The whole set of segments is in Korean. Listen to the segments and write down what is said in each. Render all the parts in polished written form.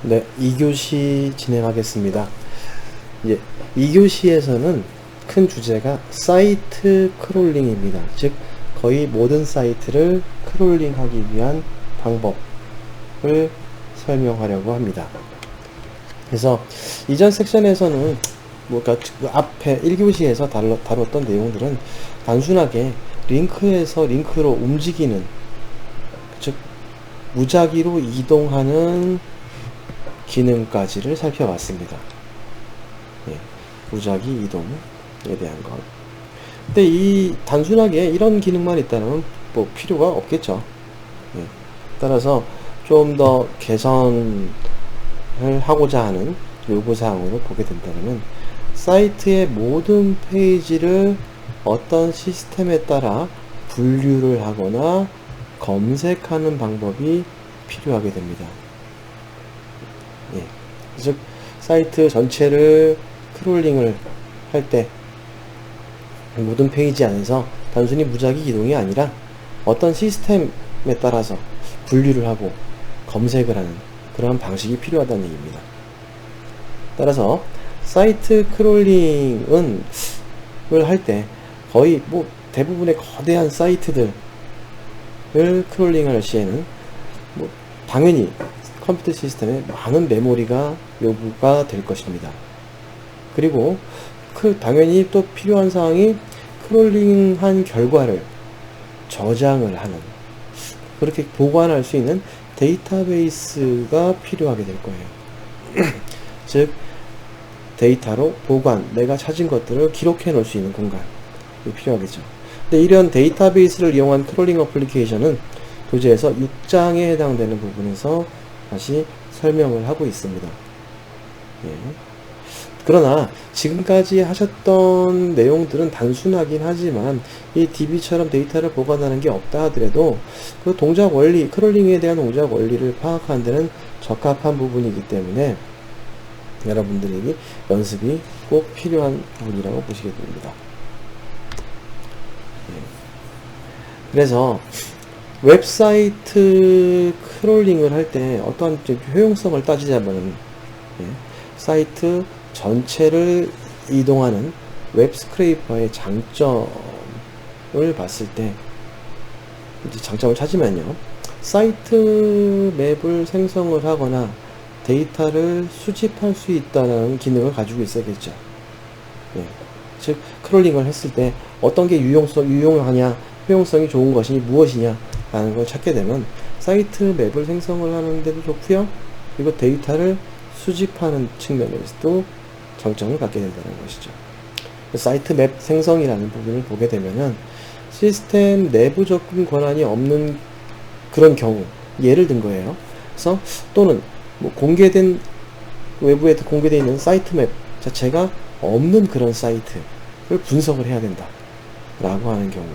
네, 2교시 진행하겠습니다. 이제 2교시에서는 큰 주제가 사이트 크롤링입니다. 즉 거의 모든 사이트를 크롤링하기 위한 방법을 설명하려고 합니다. 그래서 이전 섹션에서는 앞에 1교시에서 다뤘던 내용들은 단순하게 링크에서 링크로 움직이는, 즉 무작위로 이동하는 기능까지를 살펴봤습니다. 예, 무작위 이동에 대한 것. 근데 단순하게 이런 기능만 있다면 뭐 필요가 없겠죠. 예, 따라서 좀 더 개선을 하고자 하는 요구사항으로 보게 된다면 사이트의 모든 페이지를 어떤 시스템에 따라 분류를 하거나 검색하는 방법이 필요하게 됩니다. 예, 즉 사이트 전체를 크롤링을 할 때 모든 페이지 안에서 단순히 무작위 이동이 아니라 어떤 시스템에 따라서 분류를 하고 검색을 하는 그러한 방식이 필요하다는 얘기입니다. 따라서 사이트 크롤링을 할 때 거의 대부분의 거대한 사이트들을 크롤링할 시에는 당연히 컴퓨터 시스템에 많은 메모리가 요구가 될 것입니다. 그리고 당연히 또 필요한 사항이 크롤링한 결과를 저장을 하는, 그렇게 보관할 수 있는 데이터베이스가 필요하게 될 거예요. 즉 데이터로 내가 찾은 것들을 기록해 놓을 수 있는 공간이 필요하겠죠. 근데 이런 데이터베이스를 이용한 크롤링 어플리케이션은 교재에서 6장에 해당되는 부분에서 다시 설명을 하고 있습니다. 예. 그러나 지금까지 하셨던 내용들은 단순하긴 하지만 이 DB처럼 데이터를 보관하는 게 없다 하더라도 그 동작 원리, 크롤링에 대한 동작 원리를 파악하는 데는 적합한 부분이기 때문에 여러분들에게 연습이 꼭 필요한 부분이라고 보시게 됩니다. 예. 그래서 웹사이트 크롤링을 할 때 어떠한 효용성을 따지자면, 예, 사이트 전체를 이동하는 웹 스크레이퍼의 장점을 봤을 때, 이제 장점을 찾으면요, 사이트 맵을 생성을 하거나 데이터를 수집할 수 있다는 기능을 가지고 있어야겠죠. 예, 즉 크롤링을 했을 때 어떤 게 유용하냐, 효용성이 좋은 것이 무엇이냐 라는 걸 찾게 되면 사이트 맵을 생성을 하는데도 좋고요, 그리고 데이터를 수집하는 측면에서도 장점을 갖게 된다는 것이죠. 사이트 맵 생성이라는 부분을 보게 되면은 시스템 내부 접근 권한이 없는 그런 경우, 예를 든 거예요. 그래서 또는 외부에 공개되어 있는 사이트 맵 자체가 없는 그런 사이트를 분석을 해야 된다 라고 하는 경우,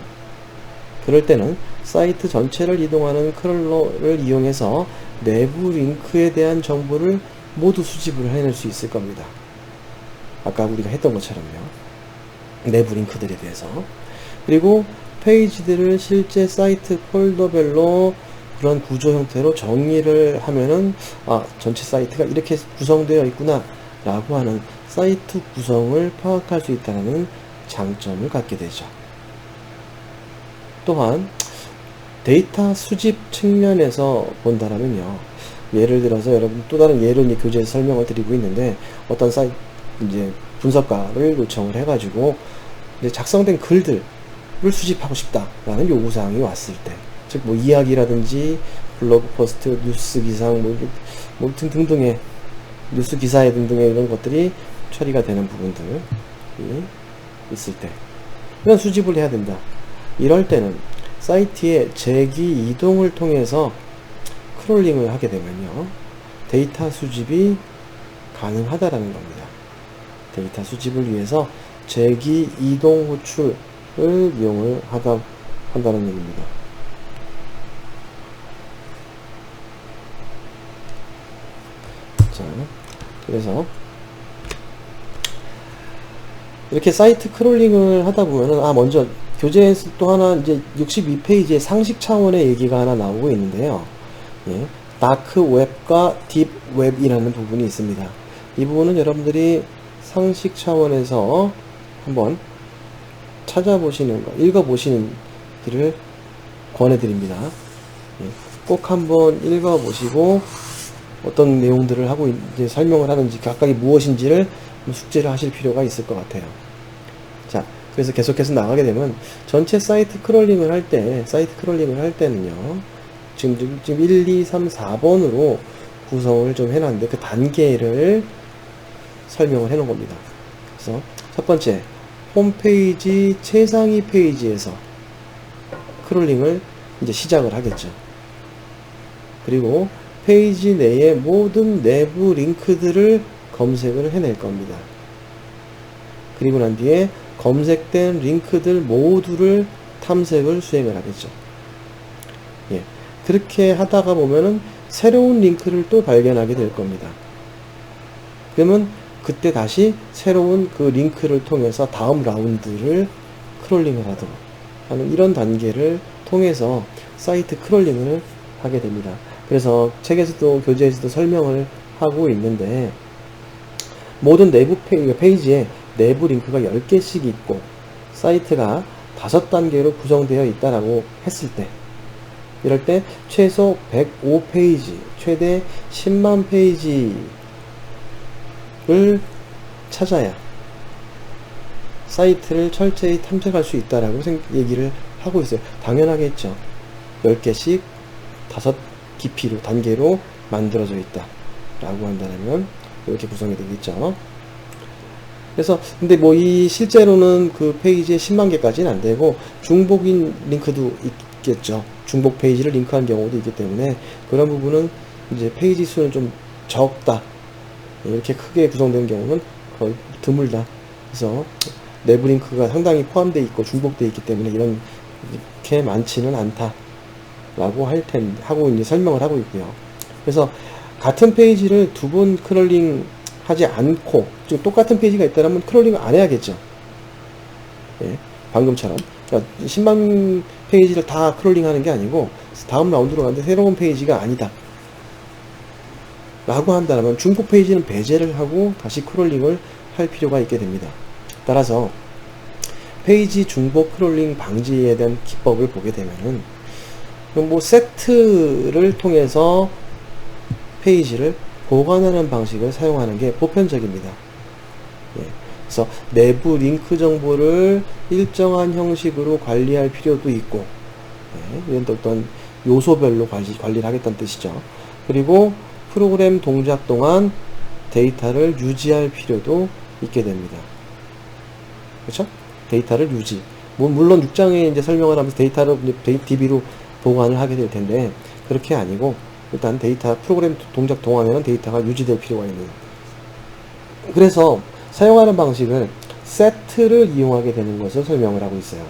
그럴 때는 사이트 전체를 이동하는 크롤러를 이용해서 내부 링크에 대한 정보를 모두 수집을 해낼 수 있을 겁니다. 아까 우리가 했던 것처럼요, 내부 링크들에 대해서. 그리고 페이지들을 실제 사이트 폴더별로 그런 구조 형태로 정의를 하면은 전체 사이트가 이렇게 구성되어 있구나 라고 하는 사이트 구성을 파악할 수 있다는 장점을 갖게 되죠. 또한 데이터 수집 측면에서 본다라면요, 예를 들어서 여러분 또 다른 예를 교재에서 설명을 드리고 있는데, 어떤 사이트 이제 분석가를 요청을 해가지고 이제 작성된 글들을 수집하고 싶다라는 요구사항이 왔을 때, 즉 이야기라든지 블로그 포스트, 뉴스 기상 등등의 뉴스 기사에 등등의 이런 것들이 처리가 되는 부분들이 있을 때 이런 수집을 해야 된다. 이럴 때는 사이트의 재기 이동을 통해서 크롤링을 하게 되면요, 데이터 수집이 가능하다라는 겁니다. 데이터 수집을 위해서 재기 이동 호출을 이용을 한다는 얘기입니다. 자, 그래서 이렇게 사이트 크롤링을 하다 보면은 먼저 교재에서 또 하나 이제 62페이지에 상식 차원의 얘기가 하나 나오고 있는데요. 예, 다크 웹과 딥 웹이라는 부분이 있습니다. 이 부분은 여러분들이 상식 차원에서 한번 찾아보시는 거, 읽어보시는 길을 권해드립니다. 꼭 한번 읽어보시고 어떤 내용들을 하고 이제 설명을 하는지 각각이 무엇인지를 숙제를 하실 필요가 있을 것 같아요. 자, 그래서 계속해서 나가게 되면 전체 사이트 크롤링을 할 때는요, 지금 1, 2, 3, 4번으로 구성을 좀 해놨는데 그 단계를 설명을 해놓은 겁니다. 그래서 첫 번째, 홈페이지 최상위 페이지에서 크롤링을 이제 시작을 하겠죠. 그리고 페이지 내의 모든 내부 링크들을 검색을 해낼 겁니다. 그리고 난 뒤에 검색된 링크들 모두를 탐색을 수행을 하겠죠. 예. 그렇게 하다가 보면은 새로운 링크를 또 발견하게 될 겁니다. 그러면 그때 다시 새로운 그 링크를 통해서 다음 라운드를 크롤링을 하도록 하는 이런 단계를 통해서 사이트 크롤링을 하게 됩니다. 그래서 책에서도 교재에서도 설명을 하고 있는데 모든 내부 페이지에 내부 링크가 10개씩 있고 사이트가 5단계로 구성되어 있다라고 했을 때 이럴 때 최소 105페이지, 최대 10만 페이지를 찾아야 사이트를 철저히 탐색할 수 있다라고 얘기를 하고 있어요. 당연하겠죠. 10개씩 5 깊이로, 단계로 만들어져 있다 라고 한다면 이렇게 구성이 되겠죠. 그래서 근데 뭐 이 실제로는 그 페이지에 10만 개까지는 안 되고 중복인 링크도 있겠죠. 중복 페이지를 링크한 경우도 있기 때문에 그런 부분은 이제 페이지 수는 좀 적다, 이렇게 크게 구성된 경우는 거의 드물다. 그래서 내부 링크가 상당히 포함되어 있고 중복되어 있기 때문에 이렇게 많지는 않다 라고 하고 이제 설명을 하고 있고요. 그래서 같은 페이지를 2번 크롤링 하지 않고 좀 똑같은 페이지가 있다면 크롤링을 안 해야겠죠. 예, 방금처럼 그러니까 10만 페이지를 다 크롤링 하는 게 아니고 다음 라운드로 가는데 새로운 페이지가 아니다 라고 한다면 중복 페이지는 배제를 하고 다시 크롤링을 할 필요가 있게 됩니다. 따라서 페이지 중복 크롤링 방지에 대한 기법을 보게 되면은 뭐 세트를 통해서 페이지를 보관하는 방식을 사용하는 게 보편적입니다. 예, 그래서 내부 링크 정보를 일정한 형식으로 관리할 필요도 있고, 예, 이런 어떤 요소별로 관리를 하겠다는 뜻이죠. 그리고 프로그램 동작 동안 데이터를 유지할 필요도 있게 됩니다. 그렇죠? 데이터를 유지. 물론 6장에 이제 설명을 하면서 데이터를 DB로 보관을 하게 될 텐데 그렇게 아니고 일단 데이터 프로그램 동작 동안에는 데이터가 유지될 필요가 있는. 그래서 사용하는 방식을 세트를 이용하게 되는 것을 설명을 하고 있어요.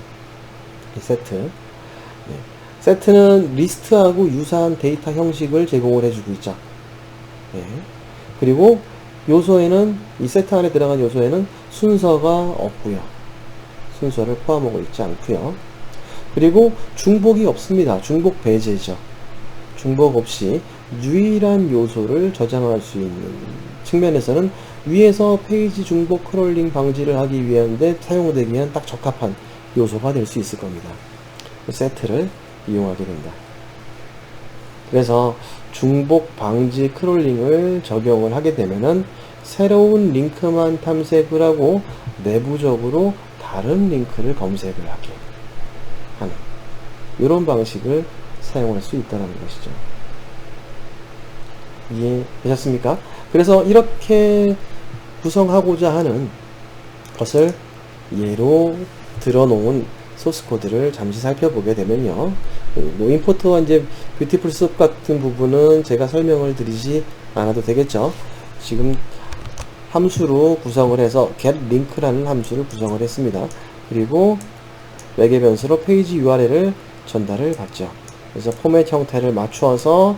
이 세트. 네. 세트는 리스트하고 유사한 데이터 형식을 제공을 해주고 있죠. 네. 그리고 요소에는 이 세트 안에 들어간 요소에는 순서가 없고요. 순서를 포함하고 있지 않고요. 그리고 중복이 없습니다. 중복 배제죠. 중복 없이 유일한 요소를 저장할 수 있는 측면에서는 위에서 페이지 중복 크롤링 방지를 하기 위한데 사용되기 위한 딱 적합한 요소가 될 수 있을 겁니다. 세트를 이용하게 된다. 그래서 중복 방지 크롤링을 적용을 하게 되면은 새로운 링크만 탐색을 하고 내부적으로 다른 링크를 검색을 하게 하는 이런 방식을 사용할 수 있다는 것이죠. 이해되셨습니까? 그래서 이렇게 구성하고자 하는 것을 예로 들어놓은 소스 코드를 잠시 살펴보게 되면요. 뭐 임포트와 이제 뷰티풀 숲 같은 부분은 제가 설명을 드리지 않아도 되겠죠. 지금 함수로 구성을 해서 getLink라는 함수를 구성을 했습니다. 그리고 외계 변수로 페이지 URL을 전달을 받죠. 그래서 포맷 형태를 맞추어서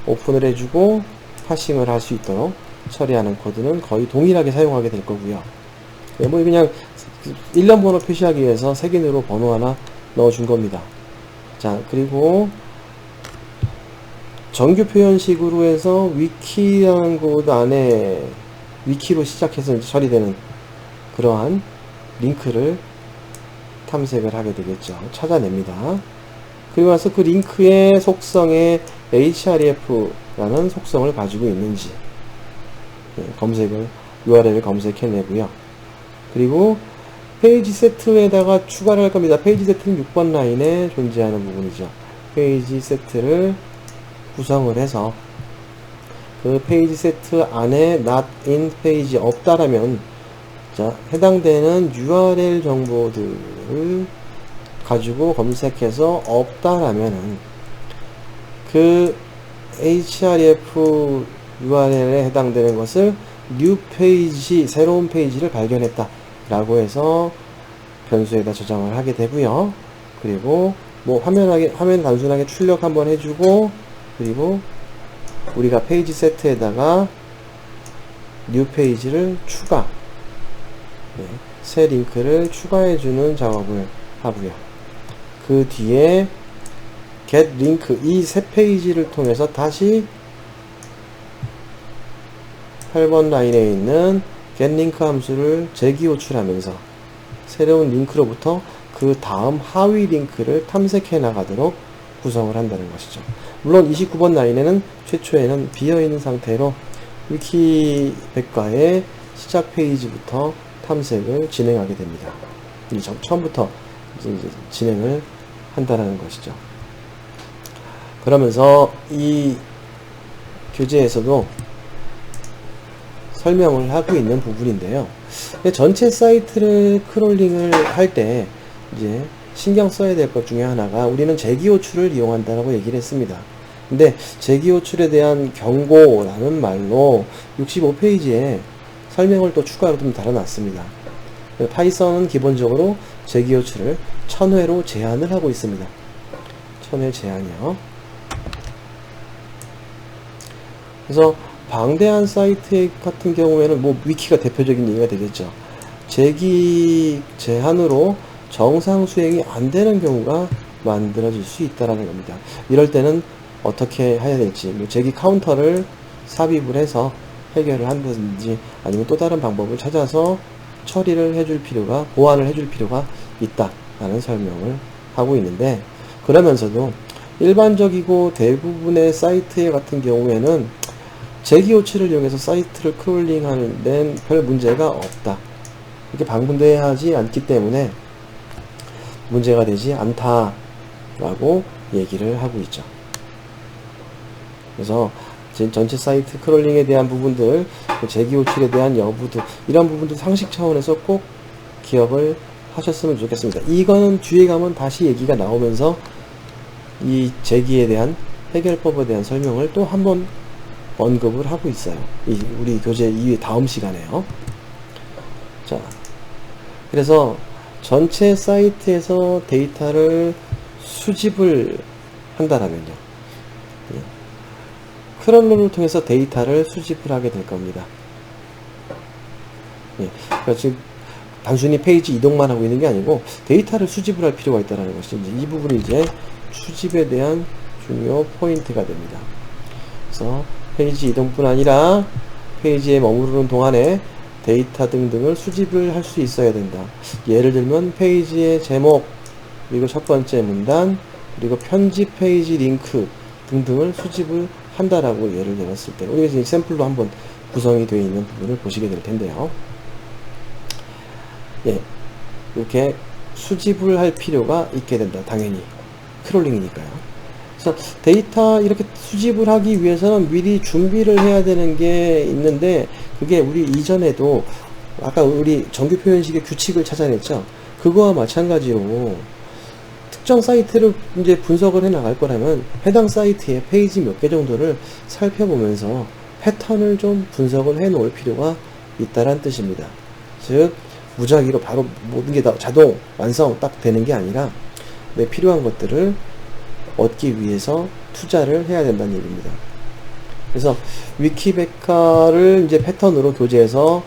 오픈을 해주고 파싱을 할 수 있도록 처리하는 코드는 거의 동일하게 사용하게 될 거고요. 뭐 그냥 1년 번호 표시하기 위해서 색인으로 번호 하나 넣어준 겁니다. 자, 그리고 정규 표현식으로 해서 위키라는 곳 안에 위키로 시작해서 이제 처리되는 그러한 링크를 탐색을 하게 되겠죠. 찾아냅니다. 그리고 나서 그 링크의 속성에 href라는 속성을 가지고 있는지 검색을 URL을 검색해내고요. 그리고 페이지 세트에다가 추가를 할 겁니다. 페이지 세트는 6번 라인에 존재하는 부분이죠. 페이지 세트를 구성을 해서 그 페이지 세트 안에 not in 페이지 없다라면 자, 해당되는 URL 정보들을 가지고 검색해서 없다라면은 그 href URL에 해당되는 것을 new 페이지, 새로운 페이지를 발견했다 라고 해서 변수에다 저장을 하게 되고요. 그리고 뭐 화면 단순하게 출력 한번 해주고, 그리고 우리가 페이지 세트에다가 new 페이지를 추가, 새 링크를 추가해주는 작업을 하고요. 그 뒤에 get link, 이 새 페이지를 통해서 다시 8번 라인에 있는 get link 함수를 재기호출하면서 새로운 링크로부터 그 다음 하위 링크를 탐색해 나가도록 구성을 한다는 것이죠. 물론 29번 라인에는 최초에는 비어있는 상태로 위키백과의 시작 페이지부터 탐색을 진행하게 됩니다. 처음부터 이제 진행을 한다는 것이죠. 그러면서 이 교재에서도 설명을 하고 있는 부분인데요. 전체 사이트를 크롤링을 할 때 이제 신경 써야 될 것 중에 하나가, 우리는 재기호출을 이용한다라고 얘기를 했습니다. 근데 재기호출에 대한 경고라는 말로 65페이지에 설명을 또 추가로 좀 달아놨습니다. 파이썬은 기본적으로 재기호출을 1000회로 제한을 하고 있습니다. 1000회 제한이요. 그래서 방대한 사이트 같은 경우에는 뭐 위키가 대표적인 얘기가 되겠죠. 재기 제한으로 정상 수행이 안 되는 경우가 만들어질 수 있다라는 겁니다. 이럴 때는 어떻게 해야 될지, 뭐 재기 카운터를 삽입을 해서 해결을 한다든지 아니면 또 다른 방법을 찾아서 처리를 해줄 필요가, 보완을 해줄 필요가 있다라는 설명을 하고 있는데, 그러면서도 일반적이고 대부분의 사이트 같은 경우에는 재기호출을 이용해서 사이트를 크롤링하는 데는 별 문제가 없다, 이렇게 방문되지 않기 때문에 문제가 되지 않다라고 얘기를 하고 있죠. 그래서 전체 사이트 크롤링에 대한 부분들, 재기호출에 대한 여부들, 이런 부분들 상식 차원에서 꼭 기억을 하셨으면 좋겠습니다. 이거는 뒤에 가면 다시 얘기가 나오면서 이 재기에 대한 해결법에 대한 설명을 또 한번 언급을 하고 있어요. 우리 교재 이후에 다음 시간에요. 자, 그래서 전체 사이트에서 데이터를 수집을 한다라면요, 크롤러를 통해서 데이터를 수집을 하게 될 겁니다. 그러니까 지금 단순히 페이지 이동만 하고 있는 게 아니고 데이터를 수집을 할 필요가 있다는 것이 이 부분이 이제 수집에 대한 중요 포인트가 됩니다. 그래서 페이지 이동뿐 아니라 페이지에 머무르는 동안에 데이터 등등을 수집을 할 수 있어야 된다. 예를 들면 페이지의 제목, 그리고 첫 번째 문단, 그리고 편집 페이지 링크 등등을 수집을 한다라고 예를 들었을 때, 우리가 지금 샘플로 한번 구성이 되어 있는 부분을 보시게 될 텐데요. 이렇게 수집을 할 필요가 있게 된다. 당연히 크롤링이니까요. 그래서 데이터 이렇게 수집을 하기 위해서는 미리 준비를 해야 되는 게 있는데, 그게 우리 이전에도 아까 우리 정규 표현식의 규칙을 찾아냈죠. 그거와 마찬가지로 특정 사이트를 이제 분석을 해 나갈 거라면 해당 사이트의 페이지 몇 개 정도를 살펴보면서 패턴을 좀 분석을 해 놓을 필요가 있다란 뜻입니다. 즉 무작위로 바로 모든 게 다 자동 완성 딱 되는 게 아니라 내 필요한 것들을 얻기 위해서 투자를 해야 된다는 얘기입니다. 그래서 위키백과를 이제 패턴으로 교재에서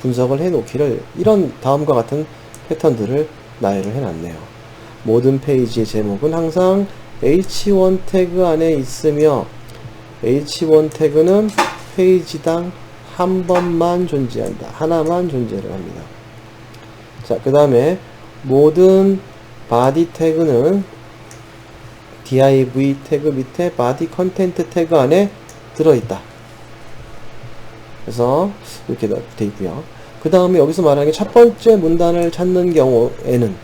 분석을 해 놓기를, 이런 다음과 같은 패턴들을 나열을 해 놨네요. 모든 페이지의 제목은 항상 h1 태그 안에 있으며 h1 태그는 페이지당 한 번만 존재한다. 하나만 존재를 합니다. 자, 그 다음에 모든 body 태그는 div 태그 밑에 body content 태그 안에 들어있다. 그래서 이렇게 되어 있고요. 그 다음에 여기서 말하는 게 첫 번째 문단을 찾는 경우에는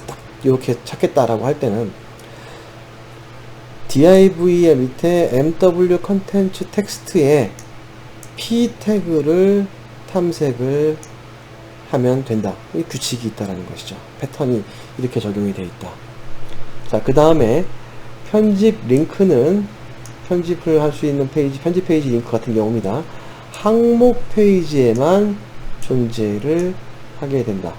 딱 이렇게 찾겠다라고 할 때는 div의 밑에 mw 컨텐츠 텍스트에 p 태그를 탐색을 하면 된다. 이 규칙이 있다라는 것이죠. 패턴이 이렇게 적용이 되어 있다. 자, 그 다음에 편집 링크는 편집을 할 수 있는 페이지, 편집 페이지 링크 같은 경우입니다. 항목 페이지에만 존재를 하게 된다.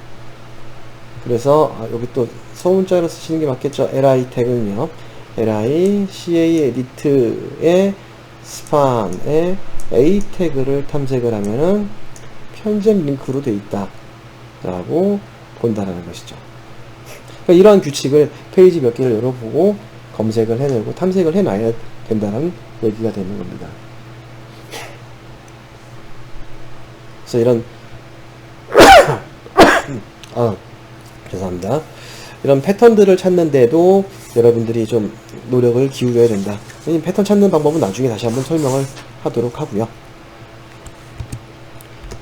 그래서 여기 또 소문자로 쓰시는 게 맞겠죠. li 태그는요. li ca edit의 스판에 a 태그를 탐색을 하면은 편집 링크로 되어 있다 라고 본다라는 것이죠. 그러니까 이러한 규칙을 페이지 몇 개를 열어보고 검색을 해내고 탐색을 해놔야 된다는 얘기가 되는 겁니다. 그래서 이런 죄송합니다. 이런 패턴들을 찾는데도 여러분들이 좀 노력을 기울여야 된다. 패턴 찾는 방법은 나중에 다시 한번 설명을 하도록 하고요.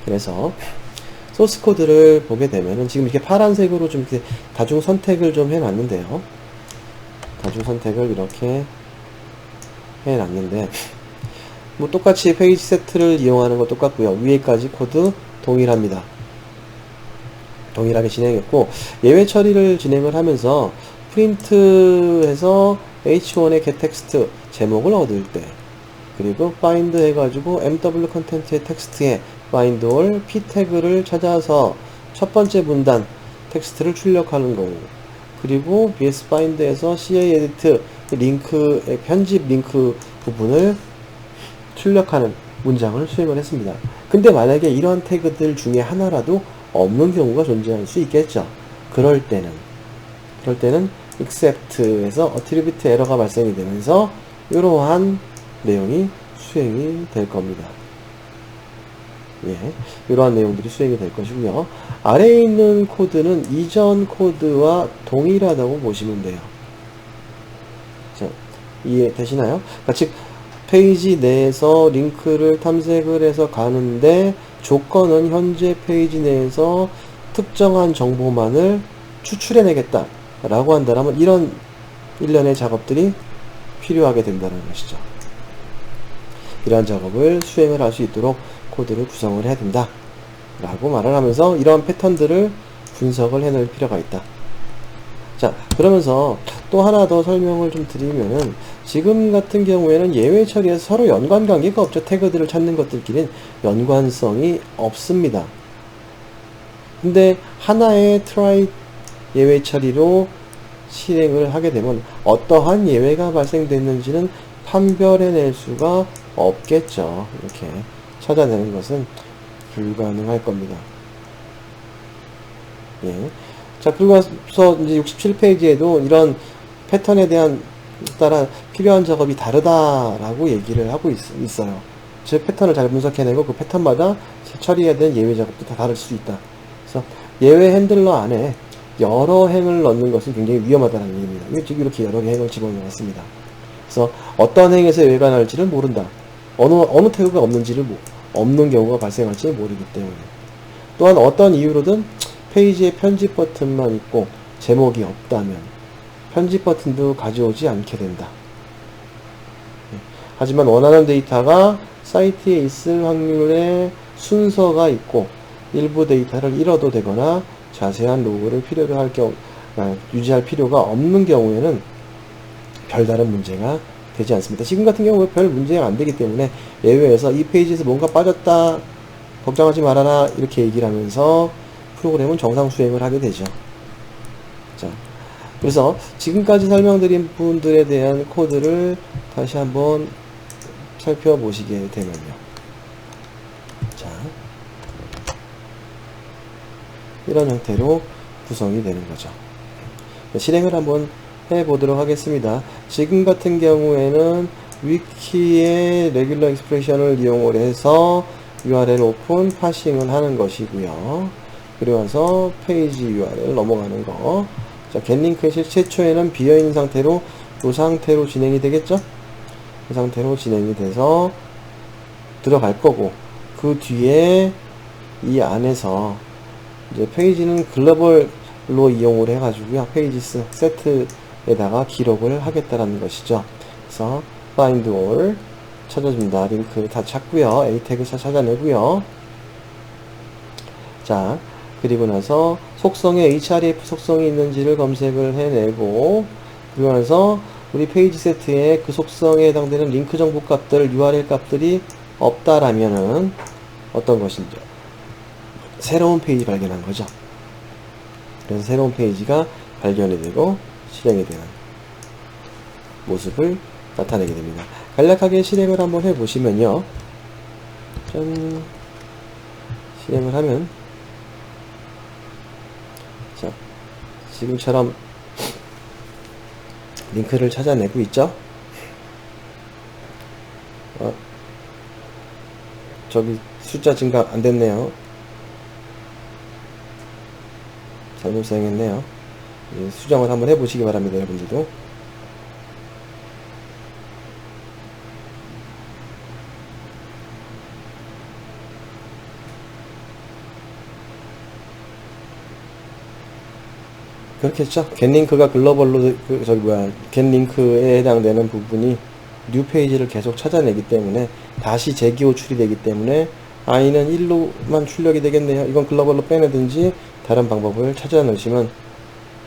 그래서 소스 코드를 보게 되면은 지금 이렇게 파란색으로 좀 이렇게 다중 선택을 좀 해놨는데요. 다중 선택을 이렇게 해놨는데 뭐 똑같이 페이지 세트를 이용하는 거 똑같고요. 위에까지 코드 동일합니다. 동일하게 진행했고 예외 처리를 진행을 하면서 프린트해서 h1의 getText 제목을 얻을 때 그리고 find 해가지고 mw 컨텐츠의 텍스트에 find all p 태그를 찾아서 첫 번째 문단 텍스트를 출력하는 경우 그리고 bs find에서 ca edit 링크의 편집 링크 부분을 출력하는 문장을 수행을 했습니다. 근데 만약에 이러한 태그들 중에 하나라도 없는 경우가 존재할 수 있겠죠. 그럴 때는 except에서 attribute 에러가 발생이 되면서 이러한 내용이 수행이 될 겁니다. 예, 이러한 내용들이 수행이 될 것이고요. 아래에 있는 코드는 이전 코드와 동일하다고 보시면 돼요. 자, 이해되시나요? 그러니까 즉 페이지 내에서 링크를 탐색을 해서 가는데 조건은 현재 페이지 내에서 특정한 정보만을 추출해내겠다 라고 한다면 이런 일련의 작업들이 필요하게 된다는 것이죠. 이러한 작업을 수행을 할 수 있도록 코드를 구성을 해야 된다 라고 말을 하면서 이러한 패턴들을 분석을 해낼 필요가 있다. 자, 그러면서 또 하나 더 설명을 좀 드리면은 지금 같은 경우에는 예외 처리에서 서로 연관 관계가 없죠. 태그들을 찾는 것들끼리는 연관성이 없습니다. 근데 하나의 try 예외 처리로 실행을 하게 되면 어떠한 예외가 발생됐는지는 판별해낼 수가 없겠죠. 이렇게 찾아내는 것은 불가능할 겁니다. 예. 자, 그리고 나서 이제 67페이지에도 이런 패턴에 대한 따라 필요한 작업이 다르다라고 얘기를 하고 있어요. 즉, 패턴을 잘 분석해내고 그 패턴마다 처리해야 되는 예외 작업도 다 다를 수 있다. 그래서 예외 핸들러 안에 여러 행을 넣는 것은 굉장히 위험하다는 얘기입니다. 지금 이렇게 여러 개 행을 집어넣었습니다. 그래서 어떤 행에서 예외가 날지를 모른다. 어느 태그가 없는 경우가 발생할지 모르기 때문에. 또한 어떤 이유로든 페이지에 편집 버튼만 있고 제목이 없다면 편집 버튼도 가져오지 않게 된다. 하지만 원하는 데이터가 사이트에 있을 확률의 순서가 있고 일부 데이터를 잃어도 되거나 자세한 로그를 필요로 할 경우 유지할 필요가 없는 경우에는 별다른 문제가 되지 않습니다. 지금 같은 경우에 별 문제가 안 되기 때문에 예외에서 이 페이지에서 뭔가 빠졌다 걱정하지 말아라 이렇게 얘기를 하면서 프로그램은 정상 수행을 하게 되죠. 자, 그래서 지금까지 설명드린 부분들에 대한 코드를 다시 한번 살펴보시게 되면요. 자, 이런 형태로 구성이 되는 거죠. 실행을 한번 해보도록 하겠습니다. 지금 같은 경우에는 위키의 레귤러 익스프레션을 이용을 해서 URL 오픈 파싱을 하는 것이고요. 그리고 나서 페이지 URL 넘어가는 거. 자, 겟링크의 최초에는 비어있는 상태로 이 상태로 진행이 되겠죠? 이 상태로 진행이 돼서 들어갈 거고, 그 뒤에 이 안에서 이제 페이지는 글로벌로 이용을 해가지고요. 페이지스 세트에다가 기록을 하겠다라는 것이죠. 그래서 find all 찾아줍니다. 링크 다 찾고요. A 태그 찾아내고요. 자, 그리고 나서 속성에 href 속성이 있는지를 검색을 해내고, 그리고 나서 우리 페이지 세트에 그 속성에 해당되는 링크 정보 값들, URL 값들이 없다라면은 어떤 것인지 새로운 페이지 발견한 거죠. 그래서 새로운 페이지가 발견이 되고 실행이 되는 모습을 나타내게 됩니다. 간략하게 실행을 한번 해보시면요. 짠. 실행을 하면, 자, 지금처럼 링크를 찾아내고 있죠. 저기 숫자 증가 안 됐네요. 잘못 사용했네요. 수정을 한번 해보시기 바랍니다, 여러분들도. 그렇겠죠. 겟링크가 글로벌로 겟링크에 해당되는 부분이 뉴 페이지를 계속 찾아내기 때문에 다시 재기호출이 되기 때문에 i는 1로만 출력이 되겠네요. 이건 글로벌로 빼내든지 다른 방법을 찾아 넣으시면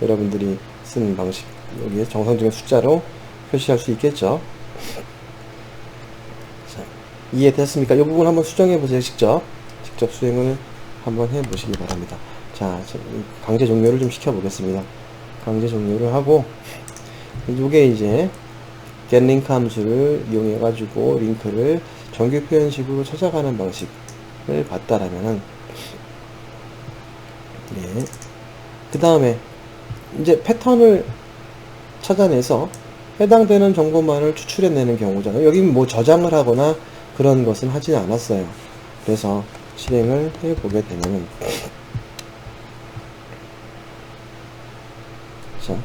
여러분들이 쓰는 방식, 여기에 정상적인 숫자로 표시할 수 있겠죠. 자, 이해됐습니까? 이 부분 한번 수정해 보세요. 직접 수행을 한번 해 보시기 바랍니다. 자, 강제 종료를 좀 시켜 보겠습니다. 강제 종료를 하고, 이게 이제 getLink 함수를 이용해 가지고 링크를 정규 표현식으로 찾아가는 방식을 봤다라면은, 네. 그 다음에 이제 패턴을 찾아내서 해당되는 정보만을 추출해내는 경우잖아요. 여기 뭐 저장을 하거나 그런 것은 하진 않았어요. 그래서 실행을 해보게 되면, 자,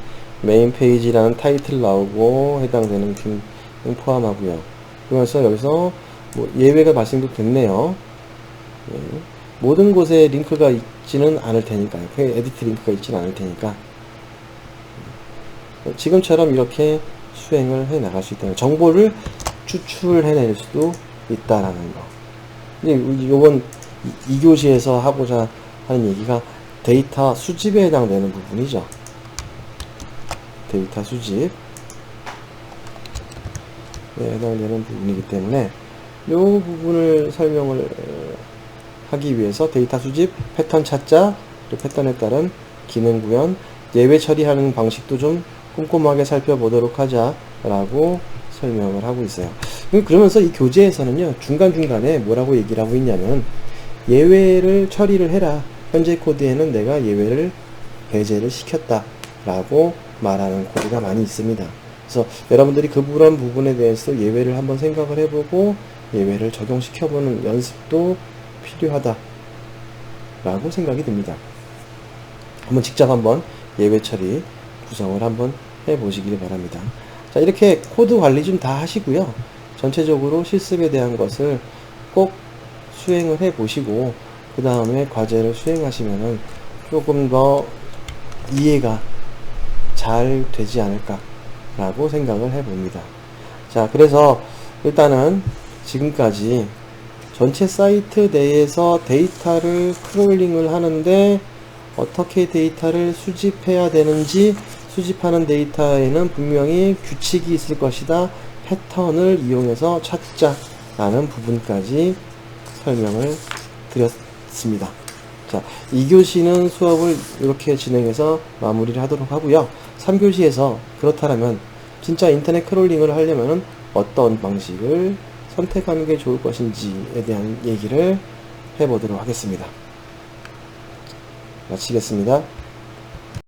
메인 페이지라는 타이틀 나오고 해당되는 균 포함하고요. 그래서 여기서 뭐 예외가 발생도 됐네요. 네. 모든 곳에 링크가 있지는 않을 테니까요. 에디트 링크가 있지는 않을 테니까 지금처럼 이렇게 수행을 해 나갈 수 있다는, 정보를 추출해낼 수도 있다라는 거. 요번 2교시에서 하고자 하는 얘기가 데이터 수집에 해당되는 부분이죠. 데이터 수집에 해당되는 부분이기 때문에 이 부분을 설명을 하기 위해서 데이터 수집, 패턴 찾자, 또 패턴에 따른 기능 구현, 예외 처리하는 방식도 좀 꼼꼼하게 살펴보도록 하자라고 설명을 하고 있어요. 그러면서 이 교재에서는요, 중간중간에 뭐라고 얘기를 하고 있냐면, 예외를 처리를 해라. 현재 코드에는 내가 예외를 배제를 시켰다 라고 말하는 코드가 많이 있습니다. 그래서 여러분들이 그런 부분에 대해서 예외를 한번 생각을 해보고 예외를 적용시켜보는 연습도 필요하다 라고 생각이 듭니다. 한번 직접 한번 예외 처리 구성을 한번 해보시길 바랍니다. 자, 이렇게 코드 관리 좀 다 하시고요. 전체적으로 실습에 대한 것을 꼭 수행을 해보시고 그 다음에 과제를 수행하시면은 조금 더 이해가 잘 되지 않을까 라고 생각을 해봅니다. 자, 그래서 일단은 지금까지 전체 사이트 내에서 데이터를 크롤링을 하는데 어떻게 데이터를 수집해야 되는지, 수집하는 데이터에는 분명히 규칙이 있을 것이다, 패턴을 이용해서 찾자 라는 부분까지 설명을 드렸습니다. 자, 2교시는 수업을 이렇게 진행해서 마무리를 하도록 하고요. 3교시에서 그렇다면 진짜 인터넷 크롤링을 하려면 어떤 방식을 선택하는 게 좋을 것인지에 대한 얘기를 해보도록 하겠습니다. 마치겠습니다.